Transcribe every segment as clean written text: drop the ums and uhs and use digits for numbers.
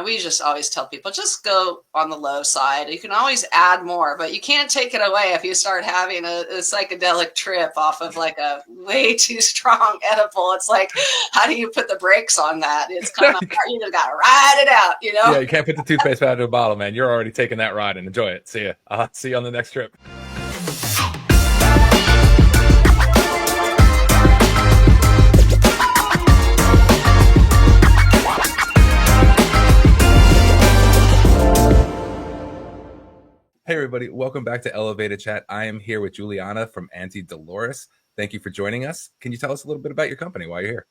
We just always tell people, just go on the low side. You can always add more, but you can't take it away if you start having a psychedelic trip off of like a way too strong edible. It's like, how do you put the brakes on that? It's kind of hard. You just got to ride it out, you Yeah, know? you can't put the toothpaste out of a bottle, man. You're already taking that ride and enjoy it. See ya. See you on the next trip. Hey, everybody. Welcome back to Elevated Chat. I am here with Julianna from Auntie Dolores. Thank you for joining us. Can you tell us a little bit about your company while you're here?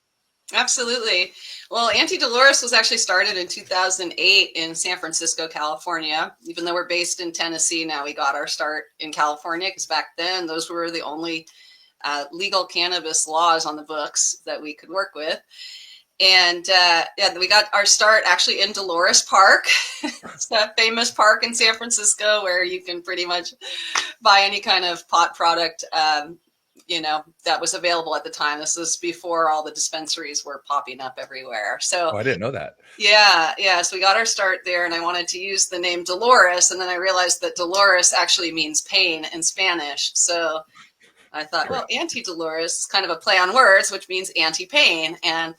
Absolutely. Well, Auntie Dolores was actually started in 2008 in San Francisco, California. Even though we're based in Tennessee now, we got our start in California because back then those were the only legal cannabis laws on the books that we could work with. And yeah, we got our start actually in Dolores Park. It's a famous park in San Francisco where you can pretty much buy any kind of pot product, that was available at the time. This was before all the dispensaries were popping up everywhere. So Oh, I didn't know that. yeah. So we got our start there, and I wanted to use the name Dolores, and then I realized that Dolores actually means pain in Spanish. So I thought, well, Correct. Auntie Dolores is kind of a play on words, which means anti-pain. And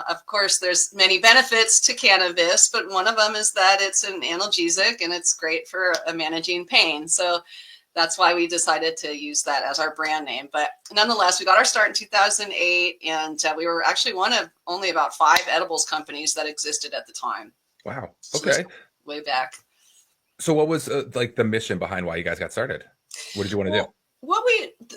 of course, there's many benefits to cannabis, but one of them is that it's an analgesic and it's great for managing pain. So that's why we decided to use that as our brand name. But nonetheless, we got our start in 2008, and we were actually one of only about 5 edibles companies that existed at the time. Wow. So Okay. way back. So what was like the mission behind why you guys got started? What did you want to do? Well,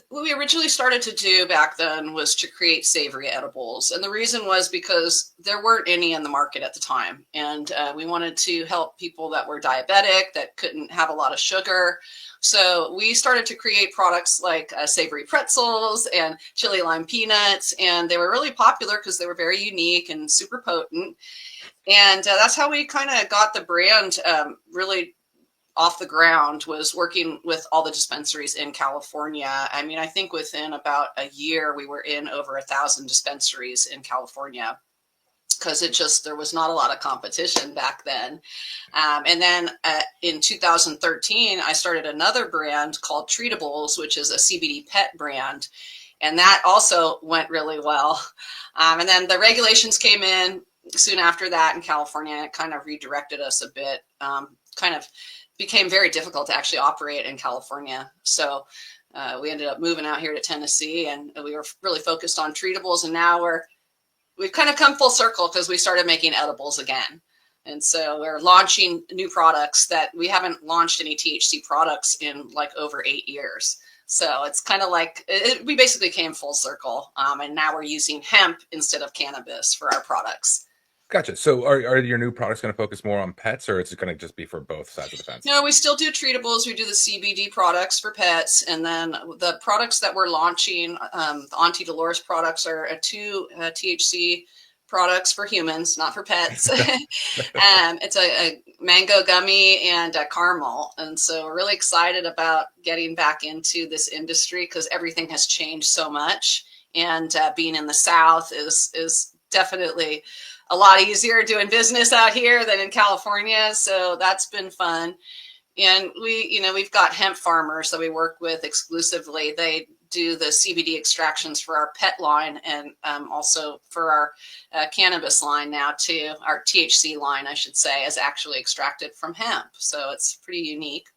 what we originally started to do back then was to create savory edibles, and the reason was because there weren't any in the market at the time, and we wanted to help people that were diabetic that couldn't have a lot of sugar. So we started to create products like savory pretzels and chili lime peanuts, and they were really popular because they were very unique and super potent. And that's how we kind of got the brand really off the ground, was working with all the dispensaries in California. I mean, I think within about a year, we were in over 1,000 dispensaries in California because there was not a lot of competition back then. And then in 2013, I started another brand called Treatables, which is a CBD pet brand. And that also went really well. And then the regulations came in soon after that in California, and it kind of redirected us a bit, kind of became very difficult to actually operate in California. So we ended up moving out here to Tennessee, and we were really focused on treatables. And now we've kind of come full circle because we started making edibles again. And so we're launching new products that we haven't launched any THC products in like over 8 years. So it's kind of like we basically came full circle. And now we're using hemp instead of cannabis for our products. Gotcha. So are your new products going to focus more on pets, or is it going to just be for both sides of the fence? No, we still do treatables. We do the CBD products for pets. And then the products that we're launching, the Auntie Dolores products, are 2 THC products for humans, not for pets. It's a mango gummy and a caramel. And so we're really excited about getting back into this industry because everything has changed so much. And being in the South is definitely a lot easier doing business out here than in California. So that's been fun. And we've got hemp farmers that we work with exclusively. They do the CBD extractions for our pet line, and also for our cannabis line now too. Our THC line, I should say, is actually extracted from hemp. So it's pretty unique.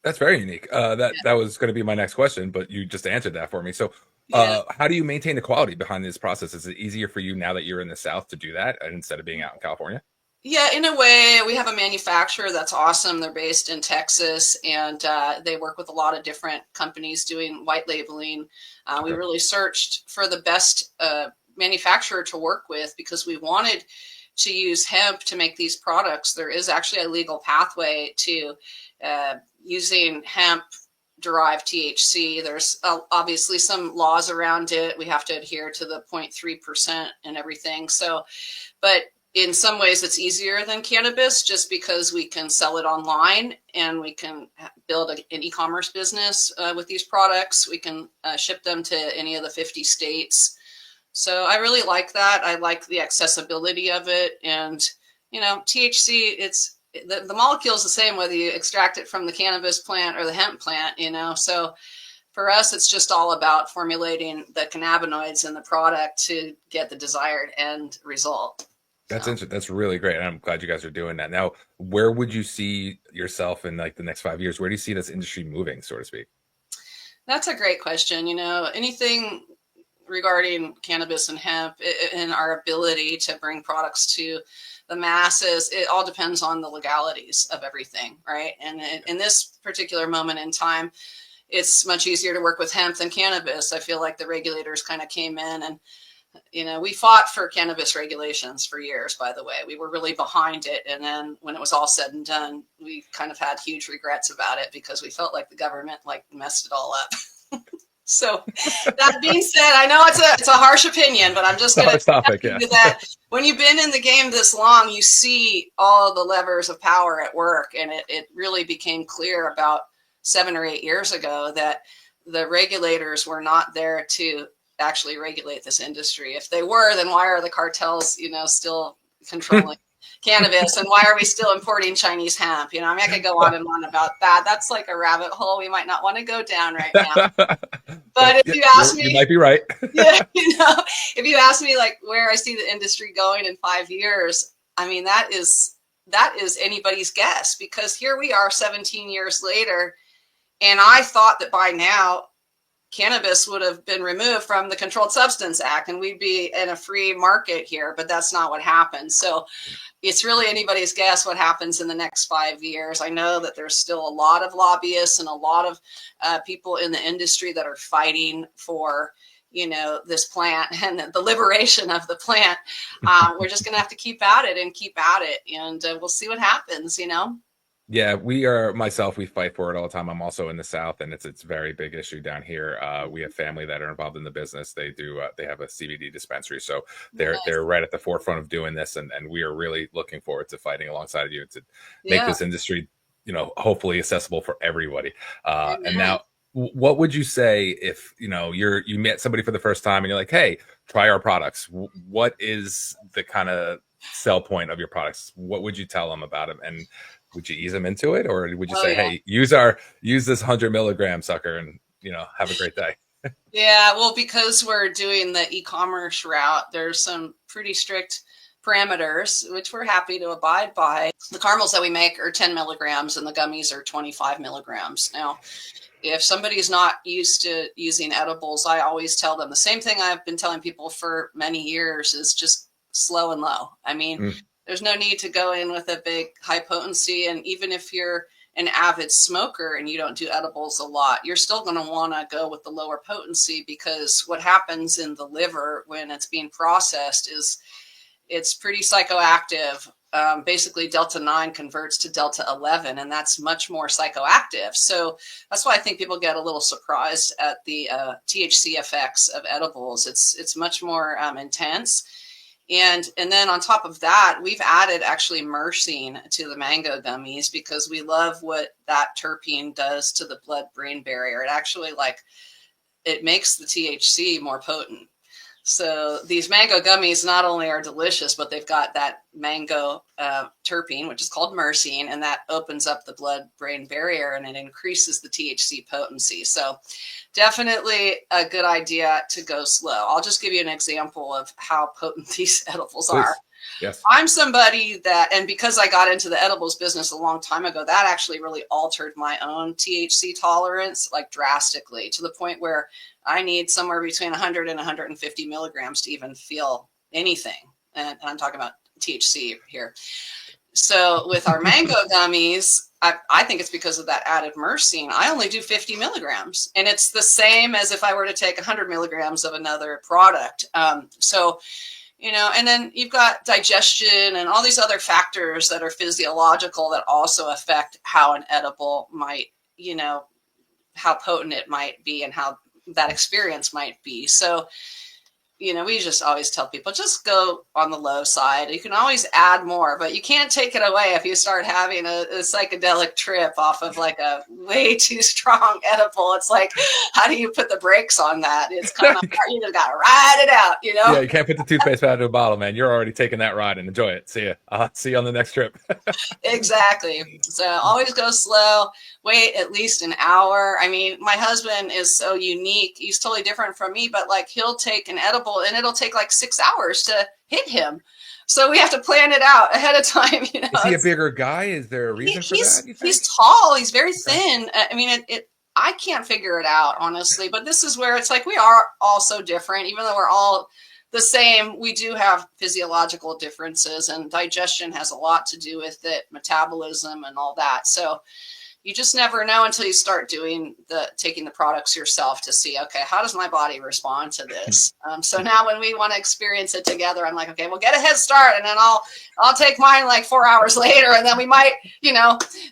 That's very unique. That was going to be my next question, but you just answered that for me. So, Yeah. how do you maintain the quality behind this process? Is it easier for you now that you're in the South to do that instead of being out in California? Yeah, in a way, we have a manufacturer that's awesome. They're based in Texas, and they work with a lot of different companies doing white labeling. We Okay. really searched for the best manufacturer to work with because we wanted to use hemp to make these products. There is actually a legal pathway to using hemp derived THC. There's obviously some laws around it. We have to adhere to the 0.3% and everything. So, but in some ways it's easier than cannabis just because we can sell it online and we can build an e-commerce business with these products. We can ship them to any of the 50 states. So I really like that. I like the accessibility of it. And THC, the molecule is the same whether you extract it from the cannabis plant or the hemp plant, so for us, it's just all about formulating the cannabinoids in the product to get the desired end result. That's interesting. That's really great. And I'm glad you guys are doing that. Now, where would you see yourself in like the next 5 years? Where do you see this industry moving, so to speak? That's a great question. Anything regarding cannabis and hemp and our ability to bring products to the masses, it all depends on the legalities of everything, right? And in this particular moment in time, it's much easier to work with hemp than cannabis. I feel like the regulators kind of came in and, we fought for cannabis regulations for years, by the way. We were really behind it. And then when it was all said and done, we kind of had huge regrets about it because we felt like the government messed it all up. So that being said, I know it's a harsh opinion, but I'm just going to topic, yeah. that when you've been in the game this long, you see all the levers of power at work. And it really became clear about 7 or 8 years ago that the regulators were not there to actually regulate this industry. If they were, then why are the cartels, still controlling cannabis, and why are we still importing Chinese hemp? I could go on and on about that. That's like a rabbit hole we might not want to go down right now. But if you ask me, you might be right. Yeah, if you ask me where I see the industry going in 5 years, I mean, that is anybody's guess, because here we are 17 years later. And I thought that by now, cannabis would have been removed from the Controlled Substance Act and we'd be in a free market here, but that's not what happened. So it's really anybody's guess what happens in the next 5 years. I know that there's still a lot of lobbyists and a lot of people in the industry that are fighting for, this plant and the liberation of the plant. We're just going to have to keep at it, and we'll see what happens, Yeah, we fight for it all the time. I'm also in the South, and it's a very big issue down here. We have family that are involved in the business. They have a CBD dispensary. So they're right at the forefront of doing this. And we are really looking forward to fighting alongside of you to make this industry, hopefully accessible for everybody. And now, what would you say if, you met somebody for the first time and you're like, hey, try our products? What is the kind of sell point of your products? What would you tell them about them? And would you ease them into it, or would you say, hey, use this 100 milligram sucker and, have a great day? Yeah, well, because we're doing the e-commerce route, there's some pretty strict parameters, which we're happy to abide by. The caramels that we make are 10 milligrams and the gummies are 25 milligrams. Now, if somebody's not used to using edibles, I always tell them the same thing I've been telling people for many years is just slow and low. I mean, there's no need to go in with a big high potency. And even if you're an avid smoker and you don't do edibles a lot, you're still going to want to go with the lower potency, because what happens in the liver when it's being processed is it's pretty psychoactive. Basically, Delta 9 converts to Delta 11, and that's much more psychoactive. So that's why I think people get a little surprised at the THC effects of edibles. It's much more intense. And then on top of that, we've added actually myrcene to the mango gummies because we love what that terpene does to the blood-brain barrier. It actually it makes the THC more potent. So these mango gummies not only are delicious, but they've got that mango terpene, which is called myrcene, and that opens up the blood-brain barrier and it increases the THC potency. So definitely a good idea to go slow. I'll just give you an example of how potent these edibles are. Yes. I'm somebody that, and because I got into the edibles business a long time ago, that actually really altered my own THC tolerance, drastically, to the point where I need somewhere between 100 and 150 milligrams to even feel anything. And I'm talking about THC here. So with our mango gummies, I think it's because of that added myrcene. I only do 50 milligrams, and it's the same as if I were to take 100 milligrams of another product. And then you've got digestion and all these other factors that are physiological that also affect how an edible might, how potent it might be and how that experience might be. So, we just always tell people, just go on the low side. You can always add more, but you can't take it away if you start having a psychedelic trip off of like a way too strong edible. It's like, how do you put the brakes on that? It's kind of hard. You just got to ride it out, Yeah, you can't put the toothpaste back into a bottle, man. You're already taking that ride, and enjoy it. See ya. See you on the next trip. Exactly. So always go slow. Wait at least an hour. I mean, my husband is so unique. He's totally different from me, but like he'll take an edible and it'll take like 6 hours to hit him. So we have to plan it out ahead of time. Is he a bigger guy? Is there a reason for that? He's tall. He's very thin. I mean, I can't figure it out, honestly, but this is where it's like, we are all so different, even though we're all the same. We do have physiological differences, and digestion has a lot to do with it, metabolism and all that. So you just never know until you start taking the products yourself to see, okay, how does my body respond to this? So now when we want to experience it together, I'm like, okay, we'll get a head start, and then I'll take mine like 4 hours later, and then we might,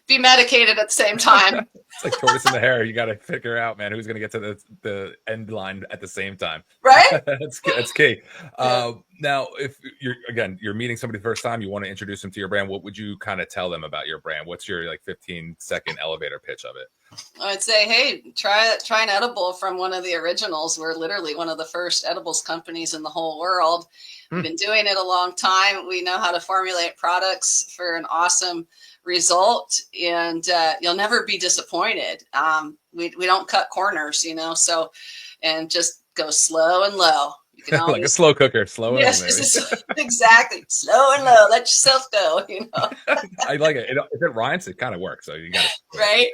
be medicated at the same time. It's like tortoise in the hare. You got to figure out, man, who's going to get to the end line at the same time. Right? That's key. Yeah. Now, if you're meeting somebody the first time, you want to introduce them to your brand, what would you kind of tell them about your brand? What's your 15-second elevator pitch of it? I'd say, hey, try an edible from one of the originals. We're literally one of the first edibles companies in the whole world. We've been doing it a long time. We know how to formulate products for an awesome result, and you'll never be disappointed. We don't cut corners, so, and just go slow and low. You can always, like a slow cooker, slow and low. Exactly, slow and low. Let yourself go. I like it. If it rhymes, it kind of works. So you got it. Right.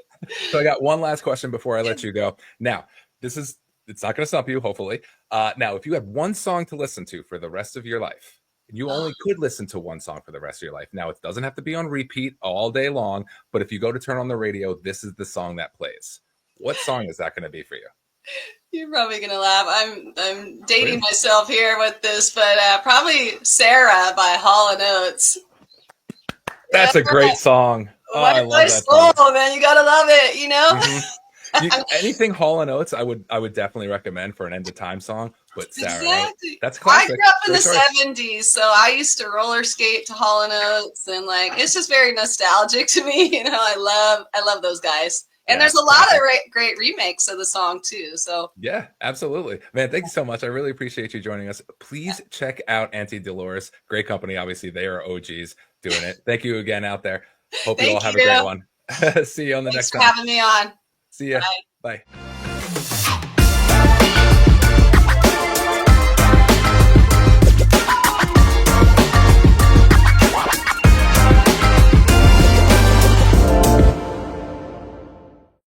So I got one last question before I let you go. Now, it's not going to stump you, hopefully. Now, if you had one song to listen to for the rest of your life, and you only could listen to one song for the rest of your life. Now, it doesn't have to be on repeat all day long, but if you go to turn on the radio, this is the song that plays. What song is that going to be for you? You're probably going to laugh. I'm dating myself here with this, but probably Sarah by Hall & Oates. That's a great song. Oh, I love that song. Oh, man, you got to love it, Anything Hall & Oates, I would definitely recommend for an end of time song. But Sarah, exactly. That's classic. I grew up in the 70s, so I used to roller skate to Hall & Oates, and it's just very nostalgic to me. I love those guys. And there's a lot of great remakes of the song too. So yeah, absolutely, man. Thank you so much. I really appreciate you joining us. Please check out Auntie Dolores. Great company. Obviously, they are OGs doing it. Thank you again out there. Hope you all have a great one. See you on the next time. Thanks for having me on. See ya. Bye.